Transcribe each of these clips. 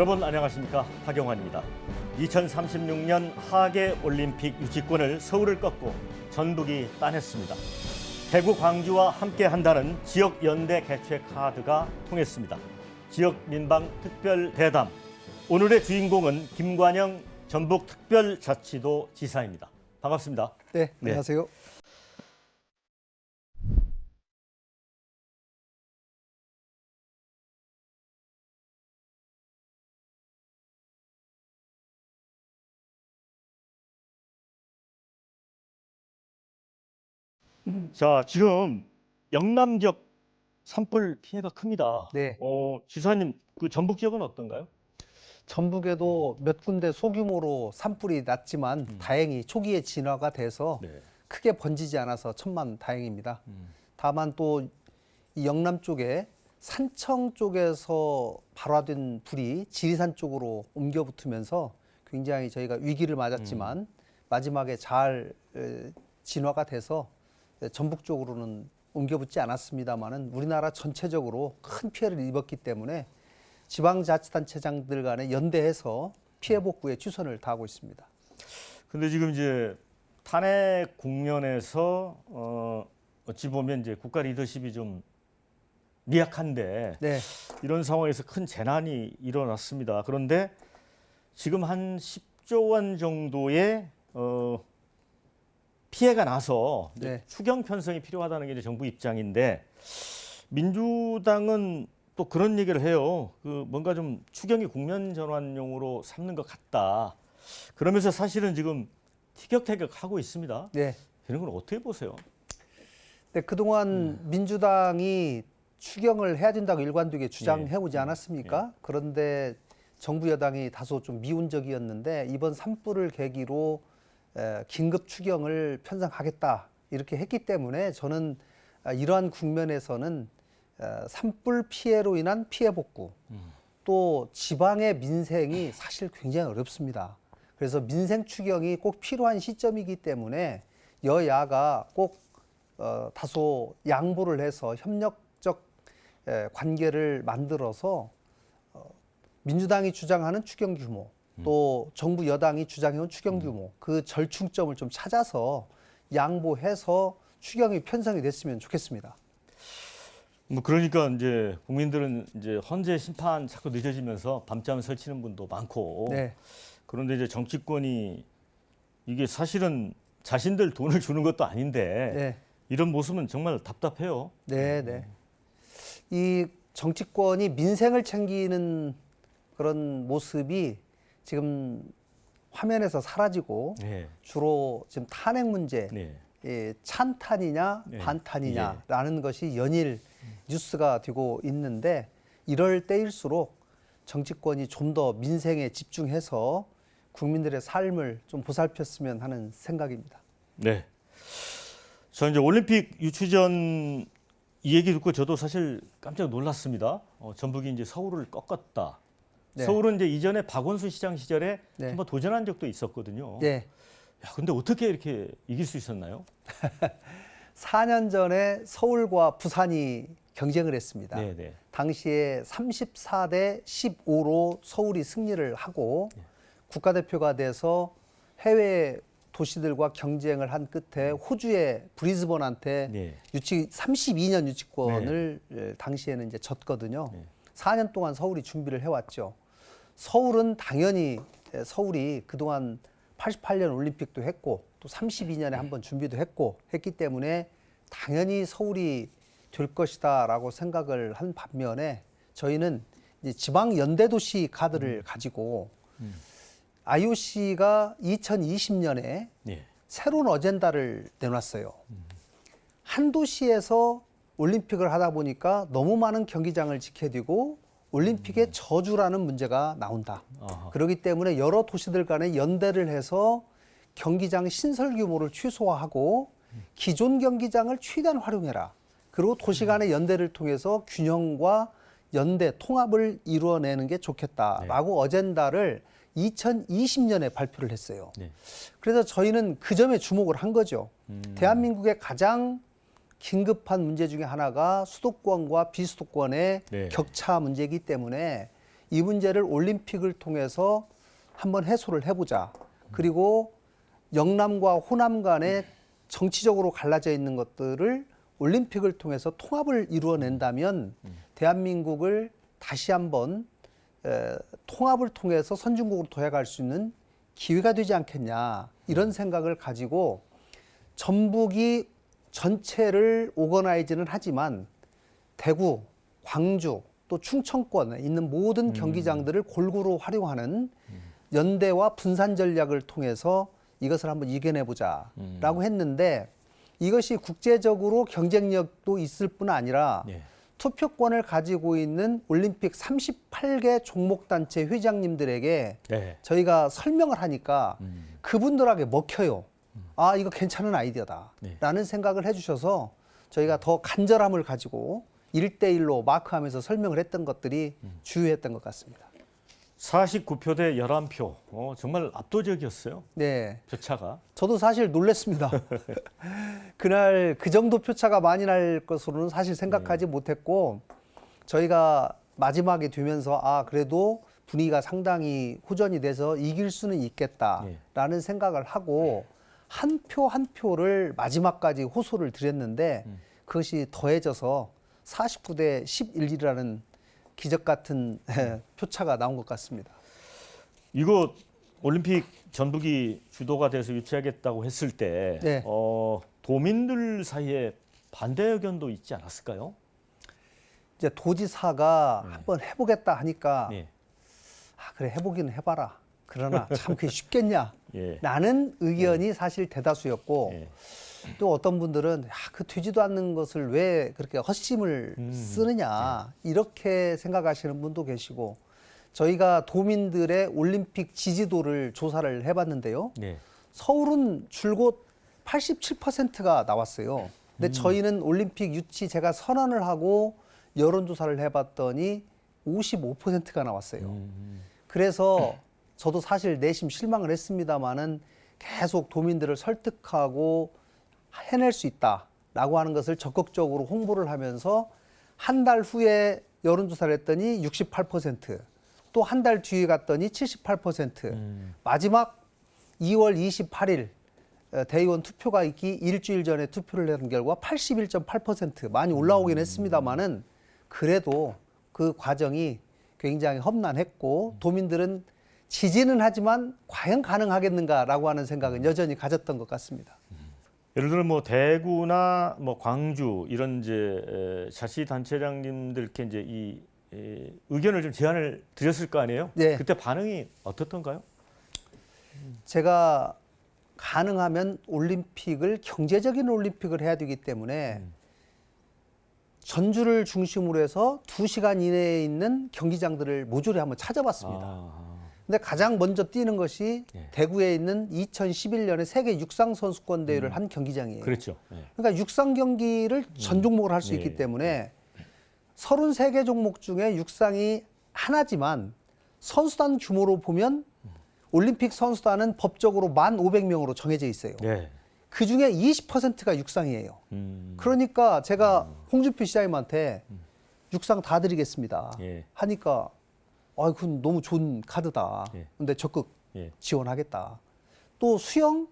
여러분 안녕하십니까, 박영환입니다. 2036년 하계올림픽 유치권을 서울을 꺾고 전북이 따냈습니다. 대구, 광주와 함께 한다는 지역연대 개최 카드가 통했습니다. 지역민방 특별대담, 오늘의 주인공은 김관영 전북특별자치도 지사입니다. 반갑습니다. 네, 안녕하세요. 자, 지금 영남 지역 산불 피해가 큽니다. 네. 지사님, 그 전북 지역은 어떤가요? 전북에도 몇 군데 소규모로 산불이 났지만 다행히 초기에 진화가 돼서 네. 크게 번지지 않아서 천만 다행입니다. 다만 또 이 영남 쪽에 산청 쪽에서 발화된 불이 지리산 쪽으로 옮겨 붙으면서 굉장히 저희가 위기를 맞았지만 마지막에 잘 진화가 돼서 전북 쪽으로는 옮겨 붙지 않았습니다만은 우리나라 전체적으로 큰 피해를 입었기 때문에 지방자치단체장들 간에 연대해서 피해 복구에 최선을 다하고 있습니다. 근데 지금 이제 탄핵 국면에서 어찌 보면 이제 국가 리더십이 좀 미약한데 네. 이런 상황에서 큰 재난이 일어났습니다. 그런데 지금 한 10조 원 정도의 피해가 나서 네. 추경 편성이 필요하다는 게 이제 정부 입장인데, 민주당은 또 그런 얘기를 해요. 그 뭔가 좀 추경이 국면 전환용으로 삼는 것 같다. 그러면서 사실은 지금 티격태격하고 있습니다. 네. 이런 건 어떻게 보세요? 네, 그동안 민주당이 추경을 해야 된다고 일관되게 주장해 오지 않았습니까? 그런데 정부 여당이 다소 좀 미온적이었는데 이번 산불을 계기로 긴급 추경을 편성하겠다 이렇게 했기 때문에 저는 이러한 국면에서는 산불 피해로 인한 피해 복구, 또 지방의 민생이 사실 굉장히 어렵습니다. 그래서 민생 추경이 꼭 필요한 시점이기 때문에 여야가 꼭 다소 양보를 해서 협력적 관계를 만들어서 민주당이 주장하는 추경 규모, 또 정부 여당이 주장해온 추경 규모, 그 절충점을 좀 찾아서 양보해서 추경이 편성이 됐으면 좋겠습니다. 뭐 그러니까 이제 국민들은 이제 헌재 심판 자꾸 늦어지면서 밤잠 설치는 분도 많고, 네. 그런데 이제 정치권이 이게 사실은 자신들 돈을 주는 것도 아닌데 네. 이런 모습은 정말 답답해요. 네, 네. 이 정치권이 민생을 챙기는 그런 모습이 지금 화면에서 사라지고 네. 주로 지금 탄핵 문제, 네. 찬탄이냐 네. 반탄이냐라는 것이 연일 뉴스가 되고 있는데, 이럴 때일수록 정치권이 좀 더 민생에 집중해서 국민들의 삶을 좀 보살폈으면 하는 생각입니다. 네. 저 이제 올림픽 유치전 이 얘기 듣고 저도 사실 깜짝 놀랐습니다. 전북이 이제 서울을 꺾었다. 네. 서울은 이제 이전에 박원순 시장 시절에 네. 한번 도전한 적도 있었거든요. 네. 야, 근데 어떻게 이렇게 이길 수 있었나요? 4년 전에 서울과 부산이 경쟁을 했습니다. 네, 네. 당시에 34대 15로 서울이 승리를 하고 국가대표가 돼서 해외 도시들과 경쟁을 한 끝에 호주의 브리즈번한테 32년 유치권을 당시에는 이제 졌거든요. 4년 동안 서울이 준비를 해왔죠. 서울은 당연히 서울이 그동안 88년 올림픽도 했고 또 32년에 한번 준비도 했고 했기 때문에 당연히 서울이 될 것이다라고 생각을 한 반면에 저희는 이제 지방 연대도시 카드를 가지고 IOC가 2020년에 새로운 어젠다를 내놨어요. 한 도시에서 올림픽을 하다 보니까 너무 많은 경기장을 짓게 되고 올림픽의 저주라는 문제가 나온다. 그렇기 때문에 여러 도시들 간에 연대를 해서 경기장 신설 규모를 최소화하고 기존 경기장을 최대한 활용해라. 그리고 도시 간의 연대를 통해서 균형과 연대, 통합을 이루어내는 게 좋겠다라고 어젠다를 2020년에 발표를 했어요. 그래서 저희는 그 점에 주목을 한 거죠. 대한민국의 가장 긴급한 문제 중에 하나가 수도권과 비수도권의 격차 문제이기 때문에 이 문제를 올림픽을 통해서 한번 해소를 해보자. 그리고 영남과 호남 간에 정치적으로 갈라져 있는 것들을 올림픽을 통해서 통합을 이루어낸다면 대한민국을 다시 한번 통합을 통해서 선진국으로 도약할 수 있는 기회가 되지 않겠냐, 이런 생각을 가지고 전북이 전체를 오거나이즈는 하지만 대구, 광주, 또 충청권에 있는 모든 경기장들을 골고루 활용하는 연대와 분산 전략을 통해서 이것을 한번 이겨내보자라고 했는데, 이것이 국제적으로 경쟁력도 있을 뿐 아니라 네. 투표권을 가지고 있는 올림픽 38개 종목단체 회장님들에게 네. 저희가 설명을 하니까 그분들에게 먹혀요. 아, 이거 괜찮은 아이디어다 네. 라는 생각을 해주셔서 저희가 더 간절함을 가지고 1대1로 마크하면서 설명을 했던 것들이 주요했던 것 같습니다. 49표 대 11표. 정말 압도적이었어요. 네, 표차가. 저도 사실 놀랐습니다. 그날 그 정도 표차가 많이 날 것으로는 사실 생각하지 못했고, 저희가 마지막에 되면서 아, 그래도 분위기가 상당히 호전이 돼서 이길 수는 있겠다라는 생각을 하고 한 표 한 표를 마지막까지 호소를 드렸는데, 그것이 더해져서 49대 11이라는 기적 같은 표차가 나온 것 같습니다. 이거 올림픽 전북이 주도가 돼서 유치하겠다고 했을 때 네. 도민들 사이에 반대 의견도 있지 않았을까요? 이제 도지사가 한번 해보겠다 하니까 네. 아, 그래, 해보기는 해봐라. 그러나 참 그게 쉽겠냐? 예. 라는 의견이 사실 대다수였고, 예. 또 어떤 분들은 그 되지도 않는 것을 왜 그렇게 헛심을 쓰느냐, 이렇게 생각하시는 분도 계시고, 저희가 도민들의 올림픽 지지도를 조사를 해봤는데요. 네. 서울은 줄곧 87%가 나왔어요. 근데 저희는 올림픽 유치 제가 선언을 하고 여론조사를 해봤더니 55%가 나왔어요. 그래서 저도 사실 내심 실망을 했습니다마는 계속 도민들을 설득하고 해낼 수 있다라고 하는 것을 적극적으로 홍보를 하면서 한 달 후에 여론조사를 했더니 68%, 또 한 달 뒤에 갔더니 78%, 마지막 2월 28일 대의원 투표가 있기 일주일 전에 투표를 한 결과 81.8%, 많이 올라오긴 했습니다마는 그래도 그 과정이 굉장히 험난했고, 도민들은 지지는 하지만 과연 가능하겠는가라고 하는 생각은 여전히 가졌던 것 같습니다. 예를 들어 뭐 대구나 뭐 광주 이런 이제 자치단체장님들께 이제 이 의견을 좀 제안을 드렸을 거 아니에요? 네. 그때 반응이 어떻던가요? 제가 가능하면 올림픽을 경제적인 올림픽을 해야 되기 때문에 전주를 중심으로 해서 2시간 이내에 있는 경기장들을 모조리 한번 찾아봤습니다. 근데 가장 먼저 뛰는 것이 네. 대구에 있는 2011년에 세계 육상 선수권 대회를 한 경기장이에요. 그렇죠. 네. 그러니까 육상 경기를 전 종목을 할 수 있기 네. 때문에 33개 종목 중에 육상이 하나지만 선수단 규모로 보면 올림픽 선수단은 법적으로 1,500명으로 정해져 있어요. 네. 그 중에 20%가 육상이에요. 그러니까 제가 홍준표 시장님한테 육상 다 드리겠습니다. 예. 하니까 그건 너무 좋은 카드다. 예. 근데 적극 예. 지원하겠다. 또 수영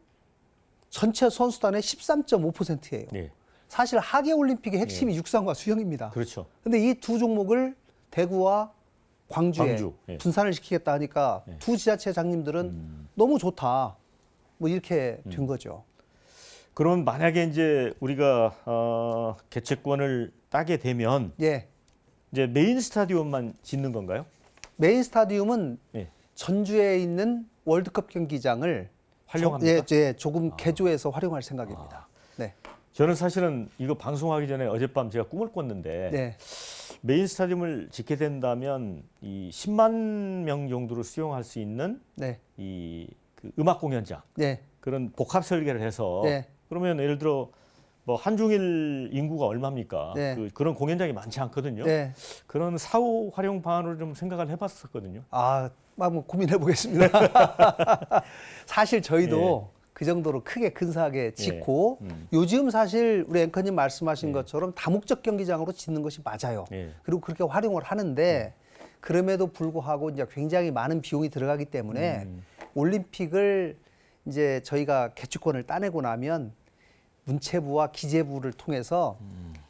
전체 선수단의 13.5%예요. 예. 사실 하계 올림픽의 핵심이 육상과 수영입니다. 그렇죠. 근데 이 두 종목을 대구와 광주에 광주, 예. 분산을 시키겠다 하니까 두 지자체장님들은 너무 좋다. 뭐 이렇게 된 거죠. 그러면 만약에 이제 우리가 개최권을 따게 되면 예. 이제 메인 스타디움만 짓는 건가요? 메인 스타디움은 예. 전주에 있는 월드컵 경기장을 활용합니까? 조금 개조해서 활용할 생각입니다. 네. 저는 사실은 이거 방송하기 전에 어젯밤 제가 꿈을 꿨는데 네. 메인 스타디움을 짓게 된다면 이 10만 명 정도를 수용할 수 있는 네. 이 그 음악 공연장 네. 그런 복합 설계를 해서 네. 그러면 예를 들어 뭐 한중일 인구가 얼마입니까? 네. 그런 공연장이 많지 않거든요. 네. 그런 사후 활용 방안을 좀 생각을 해봤었거든요. 한번 고민해 보겠습니다. 사실 저희도 그 정도로 크게 근사하게 짓고 요즘 사실 우리 앵커님 말씀하신 것처럼 다목적 경기장으로 짓는 것이 맞아요. 예. 그리고 그렇게 활용을 하는데 그럼에도 불구하고 이제 굉장히 많은 비용이 들어가기 때문에 올림픽을 이제 저희가 개최권을 따내고 나면 문체부와 기재부를 통해서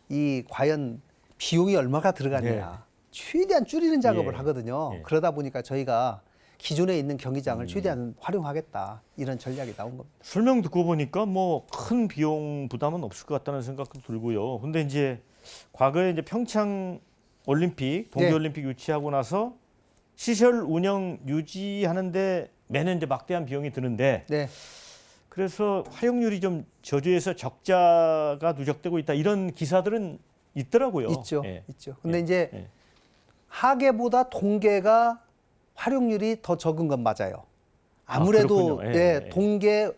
이 과연 비용이 얼마가 들어가냐 네. 최대한 줄이는 작업을 예. 하거든요. 예. 그러다 보니까 저희가 기존에 있는 경기장을 최대한 활용하겠다 이런 전략이 나온 겁니다. 설명 듣고 보니까 뭐 큰 비용 부담은 없을 것 같다는 생각도 들고요. 근데 이제 과거에 이제 평창 올림픽, 동계 네. 올림픽 유치하고 나서 시설 운영 유지하는데 매년 이제 막대한 비용이 드는데 네, 그래서 활용률이 좀 저조해서 적자가 누적되고 있다 이런 기사들은 있더라고요. 있죠, 예. 있죠. 근데 이제 예. 하계보다 동계가 활용률이 더 적은 건 맞아요. 아무래도 그렇군요. 예, 예, 예. 동계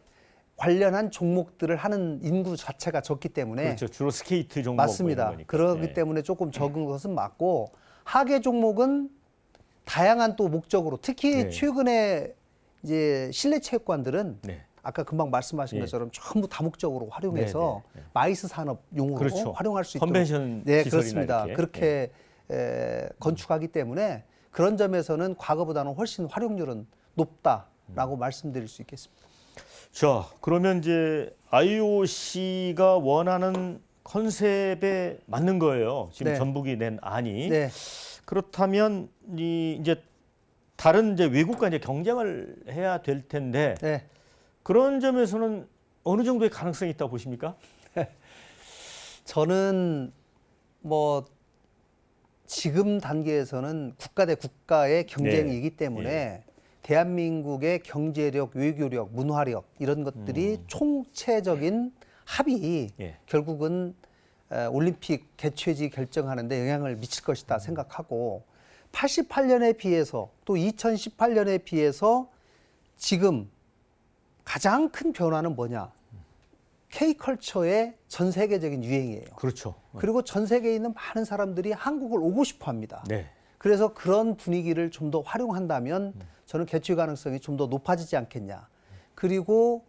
관련한 종목들을 하는 인구 자체가 적기 때문에 그렇죠. 주로 스케이트 종목 맞습니다. 뭐 이런 거니까. 그렇기 예. 때문에 조금 적은 것은 맞고 하계 종목은 다양한 또 목적으로 특히 네. 최근에 이제 실내 체육관들은 네. 아까 금방 말씀하신 예. 것처럼 전부 다목적으로 활용해서 네, 네, 네. 마이스 산업용으로 그렇죠. 활용할 수 있도록 컨벤션 네, 시설이나 그렇습니다. 이렇게. 그렇게 건축하기 때문에 그런 점에서는 과거보다는 훨씬 활용률은 높다라고 말씀드릴 수 있겠습니다. 자, 그러면 이제 IOC가 원하는 컨셉에 맞는 거예요. 지금 네. 전북이 낸 안이. 네, 그렇다면 이제 다른 이제 외국과 이제 경쟁을 해야 될 텐데 네. 그런 점에서는 어느 정도의 가능성이 있다고 보십니까? 저는 뭐 지금 단계에서는 국가 대 국가의 경쟁이기 때문에 대한민국의 경제력, 외교력, 문화력 이런 것들이 총체적인 합이 예. 결국은 올림픽 개최지 결정하는 데 영향을 미칠 것이다 생각하고 88년에 비해서 또 2018년에 비해서 지금 가장 큰 변화는 뭐냐? K컬처의 전 세계적인 유행이에요. 그렇죠. 그리고 전 세계에 있는 많은 사람들이 한국을 오고 싶어 합니다. 네. 그래서 그런 분위기를 좀 더 활용한다면 저는 개최 가능성이 좀 더 높아지지 않겠냐. 그리고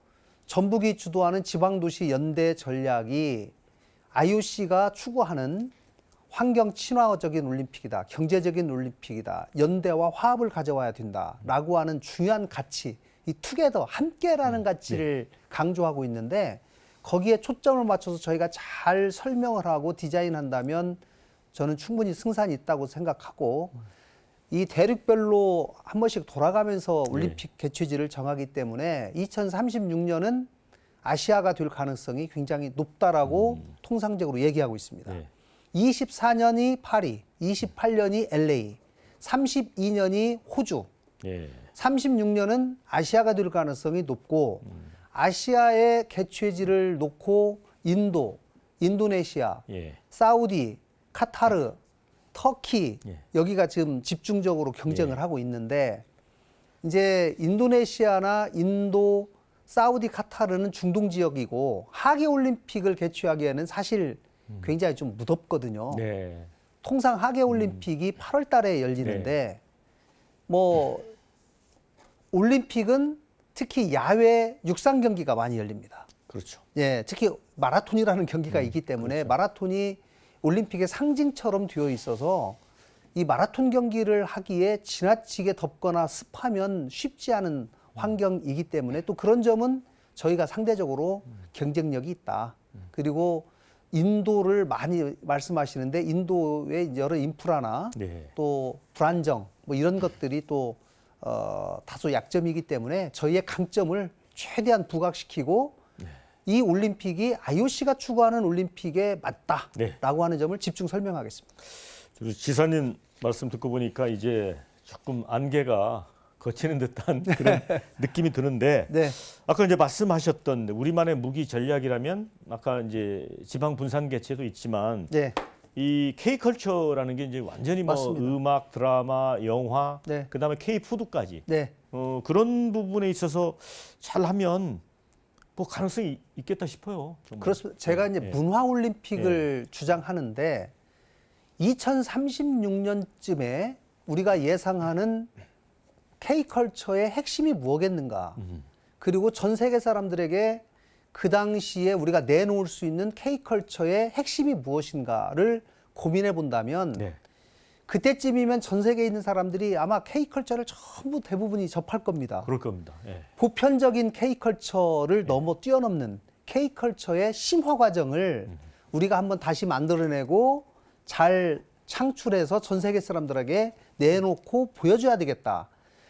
전북이 주도하는 지방도시 연대 전략이 IOC가 추구하는 환경 친화적인 올림픽이다. 경제적인 올림픽이다. 연대와 화합을 가져와야 된다라고 하는 중요한 가치, 이 투게더, 함께라는 가치를 강조하고 있는데 거기에 초점을 맞춰서 저희가 잘 설명을 하고 디자인한다면 저는 충분히 승산이 있다고 생각하고 이 대륙별로 한 번씩 돌아가면서 올림픽 개최지를 정하기 때문에 2036년은 아시아가 될 가능성이 굉장히 높다라고 통상적으로 얘기하고 있습니다. 네. 24년이 파리, 28년이 LA, 32년이 호주, 예. 36년은 아시아가 될 가능성이 높고 아시아의 개최지를 놓고 인도, 인도네시아, 예. 사우디, 카타르, 터키 예. 여기가 지금 집중적으로 경쟁을 예. 하고 있는데 이제 인도네시아나 인도, 사우디, 카타르는 중동 지역이고 하계 올림픽을 개최하기에는 사실 굉장히 좀 무덥거든요. 네. 통상 하계 올림픽이 8월 달에 열리는데 뭐 올림픽은 특히 야외 육상 경기가 많이 열립니다. 그렇죠. 예, 특히 마라톤이라는 경기가 있기 때문에 마라톤이 올림픽의 상징처럼 되어 있어서 이 마라톤 경기를 하기에 지나치게 덥거나 습하면 쉽지 않은 환경이기 때문에 또 그런 점은 저희가 상대적으로 경쟁력이 있다. 그리고 인도를 많이 말씀하시는데 인도의 여러 인프라나 네. 또 불안정 뭐 이런 것들이 또 다소 약점이기 때문에 저희의 강점을 최대한 부각시키고 이 올림픽이 IOC가 추구하는 올림픽에 맞다라고 네. 하는 점을 집중 설명하겠습니다. 지사님 말씀 듣고 보니까 이제 조금 안개가 거치는 듯한 그런 느낌이 드는데 네, 아까 이제 말씀하셨던 우리만의 무기 전략이라면 아까 이제 지방 분산 개최도 있지만 네, 이 K컬처라는 게 이제 완전히 뭐 맞습니다. 음악, 드라마, 영화, 네. 그다음에 K푸드까지 네, 그런 부분에 있어서 잘하면 뭐 가능성이 있겠다 싶어요. 정말. 그렇습니다. 제가 이제 예. 문화 올림픽을 주장하는데 2036년쯤에 우리가 예상하는 K컬처의 핵심이 무엇겠는가? 그리고 전 세계 사람들에게 그 당시에 우리가 내놓을 수 있는 K컬처의 핵심이 무엇인가를 고민해 본다면 네. 그때쯤이면 전 세계에 있는 사람들이 아마 K컬처를 전부 대부분이 접할 겁니다. 그럴 겁니다. 예. 보편적인 K컬처를 넘어 뛰어넘는 K컬처의 심화 과정을 우리가 한번 다시 만들어내고 잘 창출해서 전 세계 사람들에게 내놓고 보여줘야 되겠다.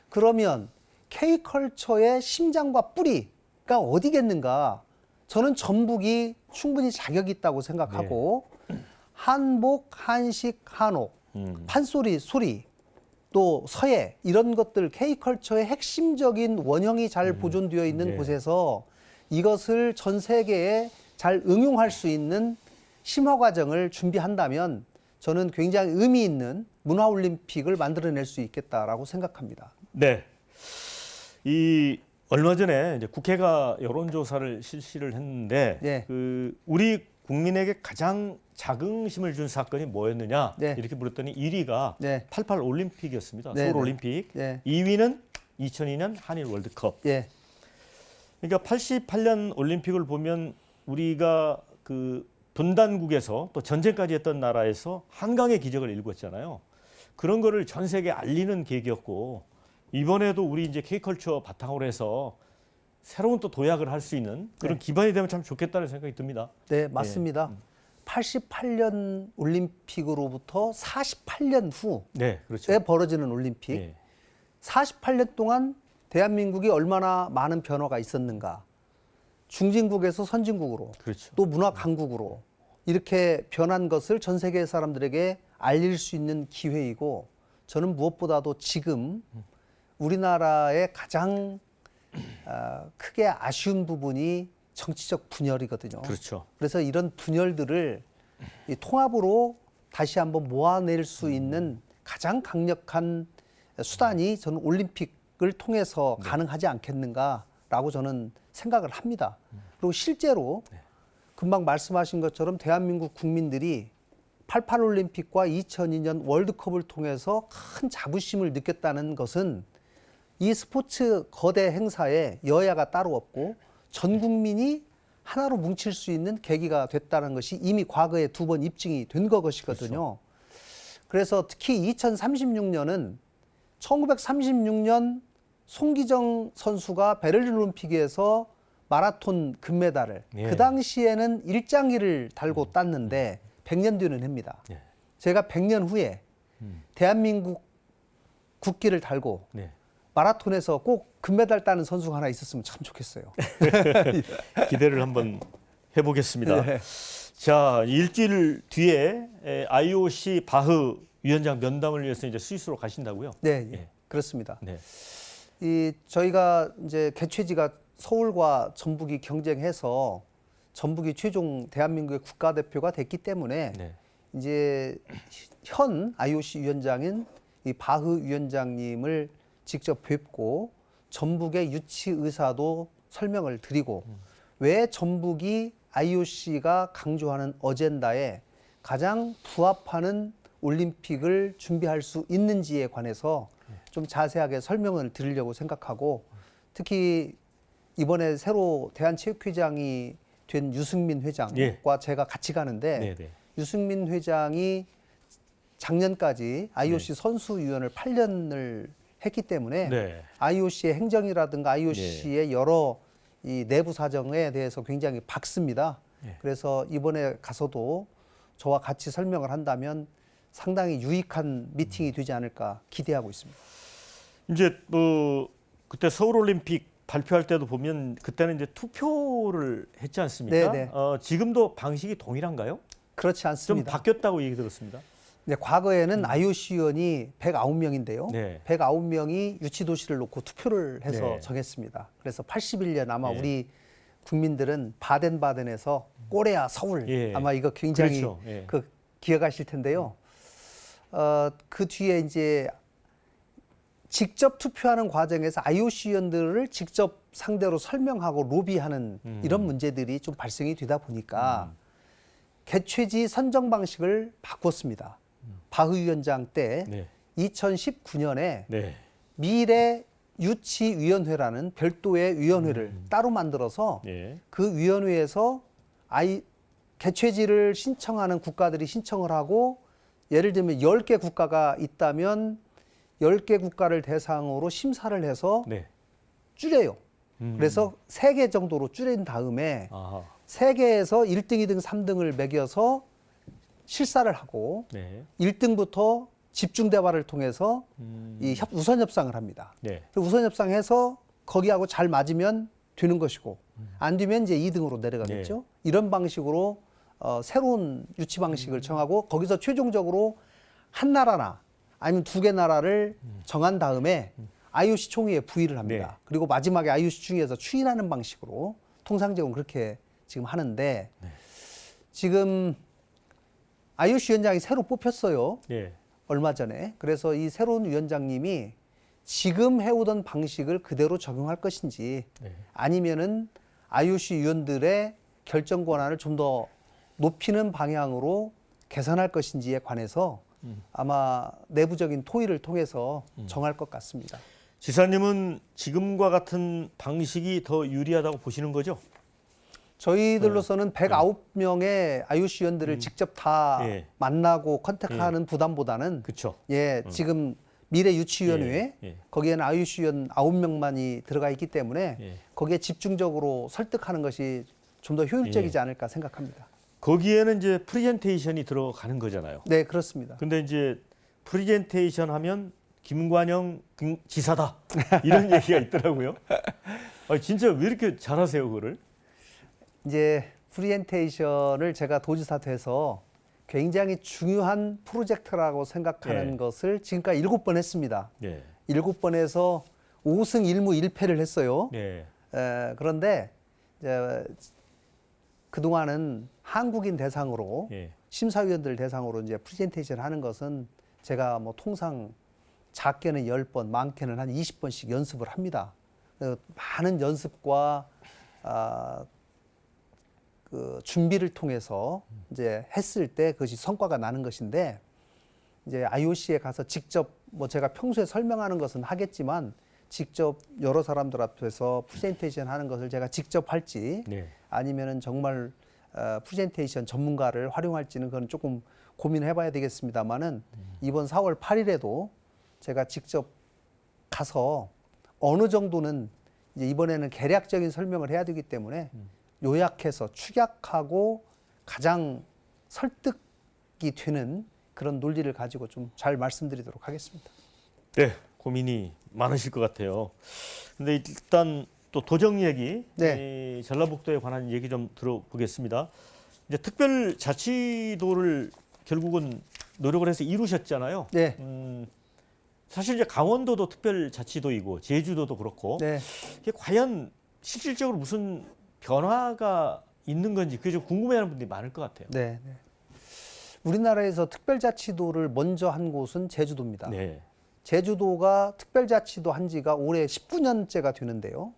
그러면 K컬처의 심장과 뿌리가 어디겠는가? 저는 전북이 충분히 자격이 있다고 생각하고 한복, 한식, 한옥, 판소리, 소리, 또 서예 이런 것들 K컬처의 핵심적인 원형이 잘 보존되어 있는 곳에서 이것을 전 세계에 잘 응용할 수 있는 심화 과정을 준비한다면 저는 굉장히 의미 있는 문화올림픽을 만들어낼 수 있겠다라고 생각합니다. 네. 이 얼마 전에 이제 국회가 여론조사를 실시를 했는데 네. 그 우리 국민에게 가장 자긍심을 준 사건이 뭐였느냐 네. 이렇게 물었더니 1위가 네. 88 올림픽이었습니다. 네, 서울 네. 올림픽. 네. 2위는 2002년 한일 월드컵. 예. 그러니까 88년 올림픽을 보면 우리가 그 분단국에서 또 전쟁까지 했던 나라에서 한강의 기적을 일궜잖아요. 그런 거를 전 세계에 알리는 계기였고 이번에도 우리 이제 K컬처 바탕으로 해서 새로운 또 도약을 할 수 있는 그런 기반이 되면 참 좋겠다는 생각이 듭니다. 네, 맞습니다. 88년 올림픽으로부터 48년 후에 네, 그렇죠. 벌어지는 올림픽. 네. 48년 동안 대한민국이 얼마나 많은 변화가 있었는가. 중진국에서 선진국으로, 그렇죠. 또 문화 강국으로 이렇게 변한 것을 전 세계 사람들에게 알릴 수 있는 기회이고, 저는 무엇보다도 지금 우리나라의 가장 크게 아쉬운 부분이 정치적 분열이거든요. 그렇죠. 그래서 이런 분열들을 이 통합으로 다시 한번 모아낼 수 있는 가장 강력한 수단이 저는 올림픽을 통해서 가능하지 않겠는가라고 저는 생각을 합니다. 그리고 실제로 금방 말씀하신 것처럼 대한민국 국민들이 88 올림픽과 2002년 월드컵을 통해서 큰 자부심을 느꼈다는 것은 이 스포츠 거대 행사에 여야가 따로 없고 전 국민이 하나로 뭉칠 수 있는 계기가 됐다는 것이 이미 과거에 2번 입증이 된 것이거든요. 그래서 특히 2036년은 1936년 송기정 선수가 베를린 올림픽에서 마라톤 금메달을 그 당시에는 일장기를 달고 땄는데 100년 뒤는 해입니다. 제가 100년 후에 대한민국 국기를 달고 마라톤에서 꼭 금메달 따는 선수가 하나 있었으면 참 좋겠어요. 기대를 한번 해보겠습니다. 네. 자, 일주일 뒤에 IOC 바흐 위원장 면담을 위해서 이제 스위스로 가신다고요? 네, 그렇습니다. 네. 이 저희가 이제 개최지가 서울과 전북이 경쟁해서 전북이 최종 대한민국의 국가대표가 됐기 때문에 이제 현 IOC 위원장인 이 바흐 위원장님을 직접 뵙고 전북의 유치 의사도 설명을 드리고 왜 전북이 IOC가 강조하는 어젠다에 가장 부합하는 올림픽을 준비할 수 있는지에 관해서 좀 자세하게 설명을 드리려고 생각하고 특히 이번에 새로 대한체육회장이 된 유승민 회장과 제가 같이 가는데 유승민 회장이 작년까지 IOC 선수위원을 8년을 했기 때문에 IOC의 행정이라든가 IOC의 여러 이 내부 사정에 대해서 굉장히 밝습니다. 그래서 이번에 가서도 저와 같이 설명을 한다면 상당히 유익한 미팅이 되지 않을까 기대하고 있습니다. 이제 뭐 그때 서울올림픽 발표할 때도 보면 그때는 이제 투표를 했지 않습니까? 지금도 방식이 동일한가요? 그렇지 않습니다. 좀 바뀌었다고 얘기 들었습니다. 네, 과거에는 IOC 위원이 109명인데요. 109명이 유치도시를 놓고 투표를 해서 정했습니다. 그래서 81년 아마 우리 국민들은 바덴바덴에서 꼬레아 서울 아마 이거 굉장히 그 기억하실 텐데요. 그 뒤에 이제 직접 투표하는 과정에서 IOC 위원들을 직접 상대로 설명하고 로비하는 이런 문제들이 좀 발생이 되다 보니까 개최지 선정 방식을 바꿨습니다. 바흐 위원장 때 2019년에 미래 유치위원회라는 별도의 위원회를 따로 만들어서 그 위원회에서 개최지를 신청하는 국가들이 신청을 하고 예를 들면 10개 국가가 있다면 10개 국가를 대상으로 심사를 해서 네. 줄여요. 그래서 3개 정도로 줄인 다음에 아하. 3개에서 1등, 2등, 3등을 매겨서 실사를 하고 네. 1등부터 집중 대화를 통해서 이 우선 협상을 합니다. 네. 그리고 우선 협상해서 거기하고 잘 맞으면 되는 것이고 안 되면 이제 2등으로 내려가겠죠. 이런 방식으로 새로운 유치 방식을 정하고 거기서 최종적으로 한 나라나 아니면 2개 나라를 정한 다음에 IOC 총회에 부의를 합니다. 네. 그리고 마지막에 IOC 총회에서 추인하는 방식으로 통상적으로 그렇게 지금 하는데 지금 IOC 위원장이 새로 뽑혔어요. 네. 얼마 전에. 그래서 이 새로운 위원장님이 지금 해오던 방식을 그대로 적용할 것인지 네. 아니면은 IOC 위원들의 결정 권한을 좀 더 높이는 방향으로 개선할 것인지에 관해서 아마 내부적인 토의를 통해서 정할 것 같습니다. 지사님은 지금과 같은 방식이 더 유리하다고 보시는 거죠? 저희들로서는 109명의 IOC 위원들을 직접 다 예. 만나고 컨택하는 부담보다는 그렇죠. 예, 지금 미래유치위원회 예. 거기에는 IOC 위원 9명만이 들어가 있기 때문에 예. 거기에 집중적으로 설득하는 것이 좀 더 효율적이지 않을까 생각합니다. 거기에는 이제 프레젠테이션이 들어가는 거잖아요. 네, 그렇습니다. 근데 이제 프레젠테이션 하면 김관영 지사다 이런 얘기가 있더라고요. 진짜 왜 이렇게 잘하세요, 그거를? 이제 프레젠테이션을 제가 도지사 돼서 굉장히 중요한 프로젝트라고 생각하는 예. 것을 지금까지 7번 했습니다. 네. 7번 해서 5승 1무 1패를 했어요. 네. 그런데 이제 그동안은 한국인 대상으로 예. 심사위원들 대상으로 이제 프레젠테이션 하는 것은 제가 뭐 통상 작게는 10번, 많게는 한 20번씩 연습을 합니다. 많은 연습과 그 준비를 통해서 이제 했을 때 그것이 성과가 나는 것인데 이제 IOC에 가서 직접 뭐 제가 평소에 설명하는 것은 하겠지만 직접 여러 사람들 앞에서 프레젠테이션 하는 것을 제가 직접 할지 네. 아니면은 정말 프레젠테이션 전문가를 활용할지는 그건 조금 고민해 봐야 되겠습니다만은 이번 4월 8일에도 제가 직접 가서 어느 정도는 이제 이번에는 개략적인 설명을 해야 되기 때문에 요약해서 축약하고 가장 설득이 되는 그런 논리를 가지고 좀 잘 말씀드리도록 하겠습니다. 네, 고민이 많으실 것 같아요. 근데 일단 또 도정 얘기, 네. 이 전라북도에 관한 얘기 좀 들어보겠습니다. 이제 특별자치도를 결국은 노력을 해서 이루셨잖아요. 네. 사실 이제 강원도도 특별자치도이고 제주도도 그렇고 네. 이게 과연 실질적으로 무슨 변화가 있는 건지 그게 좀 궁금해하는 분들이 많을 것 같아요. 네. 네. 우리나라에서 특별자치도를 먼저 한 곳은 제주도입니다. 네. 제주도가 특별자치도 한 지가 올해 19년째가 되는데요.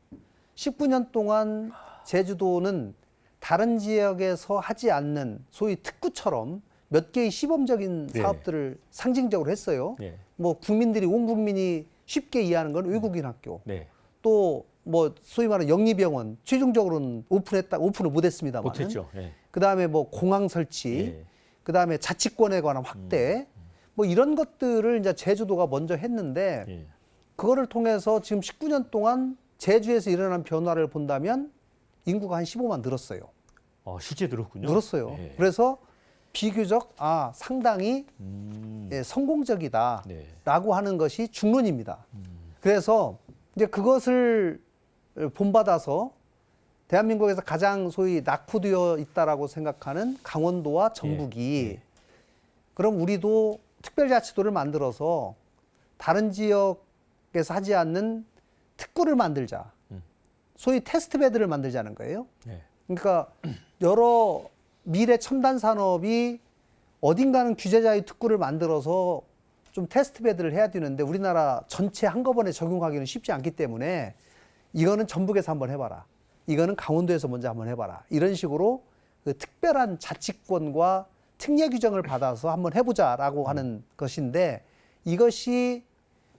19년 동안 제주도는 다른 지역에서 하지 않는 소위 특구처럼 몇 개의 시범적인 네. 사업들을 상징적으로 했어요. 네. 뭐 국민들이 온 국민이 쉽게 이해하는 건 외국인 학교. 네. 또 뭐 소위 말하는 영리병원 최종적으로는 오픈을 못했습니다만. 못했죠. 네. 그다음에 뭐 공항 설치. 네. 그다음에 자치권에 관한 확대. 뭐 이런 것들을 이제 제주도가 먼저 했는데 네. 그거를 통해서 지금 19년 동안 제주에서 일어난 변화를 본다면 인구가 한 15만 늘었어요. 실제 늘었군요. 늘었어요. 네. 그래서 비교적 상당히 성공적이다라고 네. 하는 것이 중론입니다. 그래서 이제 그것을 본받아서 대한민국에서 가장 소위 낙후되어 있다라고 생각하는 강원도와 전북이 그럼 우리도 특별자치도를 만들어서 다른 지역에서 하지 않는 특구를 만들자. 소위 테스트베드를 만들자는 거예요. 네. 그러니까 여러 미래 첨단 산업이 어딘가는 규제자의 특구를 만들어서 좀 테스트베드를 해야 되는데 우리나라 전체 한꺼번에 적용하기는 쉽지 않기 때문에 이거는 전북에서 한번 해봐라. 이거는 강원도에서 먼저 한번 해봐라. 이런 식으로 그 특별한 자치권과 특례 규정을 받아서 한번 해보자라고 하는 것인데 이것이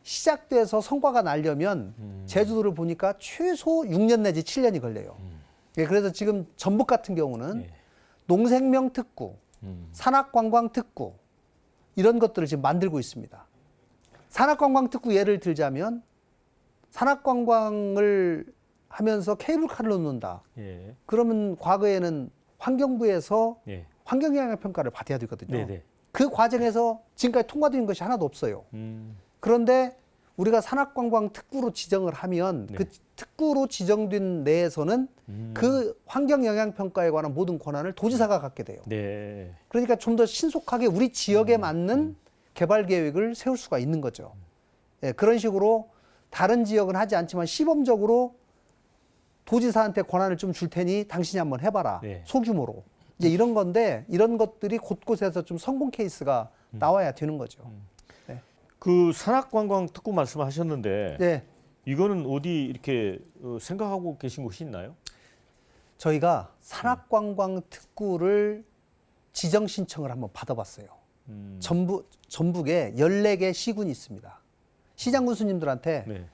시작돼서 성과가 나려면 제주도를 보니까 최소 6년 내지 7년이 걸려요. 예, 그래서 지금 전북 같은 경우는 농생명 특구, 산악관광 특구, 이런 것들을 지금 만들고 있습니다. 산악관광특구 예를 들자면 산악관광을 하면서 케이블카를 놓는다. 예. 그러면 과거에는 환경부에서 예. 환경영향평가를 받아야 되거든요. 네네. 그 과정에서 지금까지 통과된 것이 하나도 없어요. 그런데 우리가 산악관광특구로 지정을 하면 네. 그 특구로 지정된 내에서는 그 환경영향평가에 관한 모든 권한을 도지사가 갖게 돼요. 네. 그러니까 좀 더 신속하게 우리 지역에 맞는 개발 계획을 세울 수가 있는 거죠. 예, 그런 식으로 다른 지역은 하지 않지만 시범적으로 도지사한테 권한을 좀 줄 테니 당신이 한번 해봐라. 네. 소규모로. 이제 이런 건데 이런 것들이 곳곳에서 좀 성공 케이스가 나와야 되는 거죠. 그 산악관광 특구 말씀하셨는데 네. 이거는 어디 이렇게 생각하고 계신 곳이 있나요? 저희가 산악관광 특구를 지정 신청을 한번 받아봤어요. 전북에 14개 시군이 있습니다. 시장 군수님들한테 네.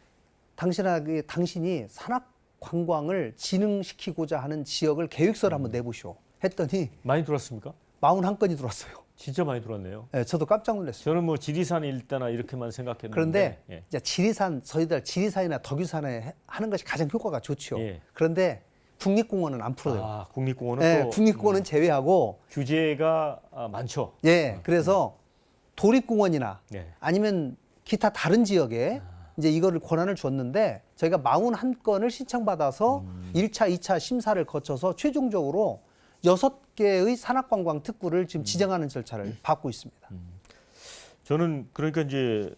당신이 산악관광을 진흥시키고자 하는 지역을 계획서를 한번 내보시오. 했더니 많이 들어왔습니까? 41건이 들어왔어요. 진짜 많이 들어왔네요. 네, 저도 깜짝 놀랐어요. 저는 뭐 지리산 일대나 이렇게만 생각했는데. 그런데 예. 이제 저희들 지리산이나 덕유산에 하는 것이 가장 효과가 좋죠. 예. 그런데 국립공원은 안 풀어요. 아, 국립공원은 네, 또 국립공원은 제외하고 규제가 많죠. 예, 그래서 도립공원이나 네. 아니면 기타 다른 지역에 이제 이거를 권한을 줬는데 저희가 41건을 신청받아서 1차, 2차 심사를 거쳐서 최종적으로 6개의 산악관광 특구를 지금 지정하는 절차를 밟고 있습니다. 저는 그러니까 이제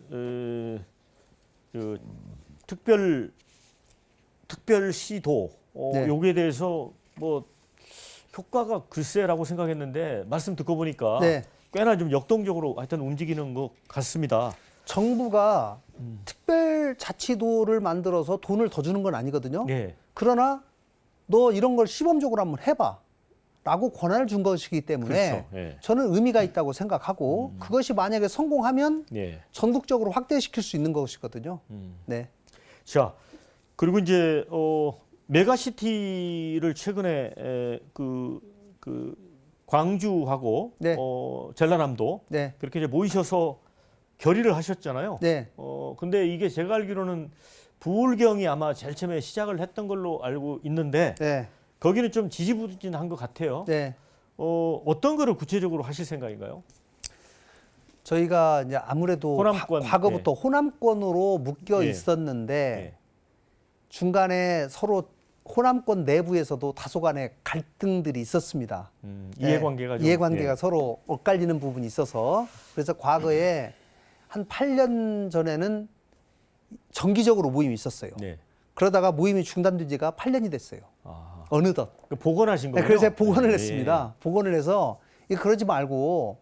특별시도 네. 여기에 대해서 뭐 효과가 글쎄라고 생각했는데 말씀 듣고 보니까 네. 꽤나 좀 역동적으로 하여튼 움직이는 것 같습니다. 정부가 특별자치도를 만들어서 돈을 더 주는 건 아니거든요. 네. 그러나 너 이런 걸 시범적으로 한번 해봐 라고 권한을 준 것이기 때문에 그렇죠. 예. 저는 의미가 있다고 생각하고 그것이 만약에 성공하면 네. 전국적으로 확대시킬 수 있는 것이거든요. 네. 자, 그리고 이제 메가시티를 최근에 그 광주하고 네. 전라남도 네. 그렇게 이제 모이셔서 결의를 하셨잖아요. 네. 근데 이게 제가 알기로는 부울경이 아마 제일 처음에 시작을 했던 걸로 알고 있는데 네. 거기는 좀 지지부진한 것 같아요. 네. 어떤 거를 구체적으로 하실 생각인가요? 저희가 이제 아무래도 호남권, 과거부터 호남권으로 묶여 예. 있었는데 예. 중간에 서로 호남권 내부에서도 다소간의 갈등들이 있었습니다. 이해관계가 좀, 이해관계가 예. 서로 엇갈리는 부분이 있어서 그래서 과거에 한 8년 전에는 정기적으로 모임이 있었어요. 네. 그러다가 모임이 중단된 지가 8년이 됐어요. 아, 어느덧. 복원하신 네, 거예요? 그래서 복원을 예. 했습니다. 복원을 해서 이거 그러지 말고